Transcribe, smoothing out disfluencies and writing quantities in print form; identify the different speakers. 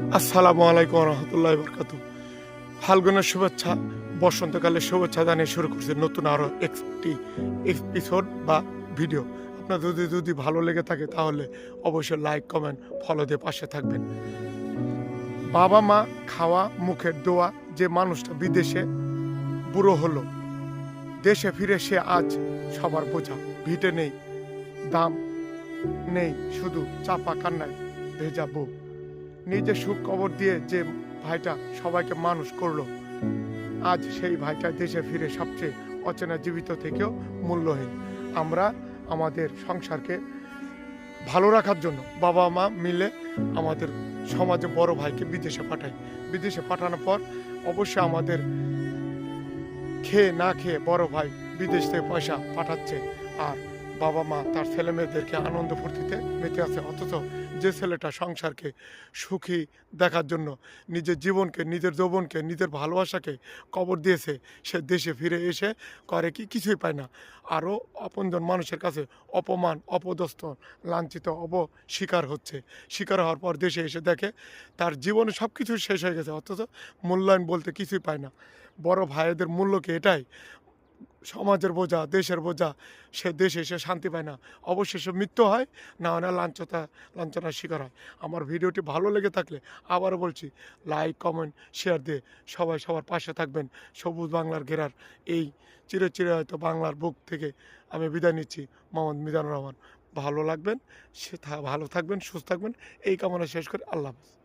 Speaker 1: আসসালামু আলাইকুম রহমতুল্লাহ বরকাতু। ফাল্গুনের শুভেচ্ছা, বসন্তকালের শুভেচ্ছা জানিয়ে শুরু করছে নতুন আরও একটি এপিসোড বা ভিডিও। আপনার যদি ভালো লেগে থাকে তাহলে অবশ্যই লাইক, কমেন্ট, ফলো দিয়ে পাশে থাকবেন। বাবা মা খাওয়া মুখের দোয়া, যে মানুষটা বিদেশে বুড়ো হলো, দেশে ফিরে সে আজ সবার বোঝা। ভিটে নেই, দাম নেই, শুধু চাপা কান্নায় ভেজা বুক। নিজের সুখ কবর দিয়ে যে ভাইটা সবাইকে মানুষ করলো, আজ সেই ভাইটা দেশে ফিরে সবচেয়ে অচেনা জীবিত থেকেও মূল্যহীন। আমরা আমাদের সংসারকে ভালো রাখার জন্য বাবা মা মিলে আমাদের সমাজে বড় ভাইকে বিদেশে পাঠাই। বিদেশে পাঠানোর পর অবশ্যই আমাদের খেয়ে না খেয়ে বড় ভাই বিদেশ থেকে পয়সা পাঠাচ্ছে, আর বাবা মা তার ছেলে মেয়েদেরকে আনন্দ ফুর্তিতে মেতে আছে। অথচ যে ছেলেটা সংসারকে সুখী দেখার জন্য নিজের জীবনকে, নিজের যৌবনকে, নিজের ভালোবাসাকে কবর দিয়েছে, সে দেশে ফিরে এসে করে কি? কিছুই পায় না। আরও আপনজন মানুষের কাছে অপমান, অপদস্থ, লাঞ্ছিত, শিকার হচ্ছে। শিকার হওয়ার পর দেশে এসে দেখে তার জীবনে সব কিছু শেষ হয়ে গেছে, অথচ মূল্যায়ন বলতে কিছুই পায় না। বড় ভাইদের মূল্য কি এটাই? সমাজের বোঝা, দেশের বোঝা, সে দেশে এসে শান্তি পায় না, অবশেষে মৃত্যু হয়, না হয় না লাঞ্ছনার শিকার হয়। আমার ভিডিওটি ভালো লেগে থাকলে আবারও বলছি, লাইক, কমেন্ট, শেয়ার দিয়ে সবাই সবার পাশে থাকবেন। সবুজ বাংলার ঘেরার এই চিরে হয়তো বাংলার বুক থেকে আমি বিদায় নিচ্ছি। মোহাম্মদ মিজানুর রহমান। ভালো লাগবেন, ভালো থাকবেন, সুস্থ থাকবেন, এই কামনা শেষ করে আল্লাহ হাফেজ।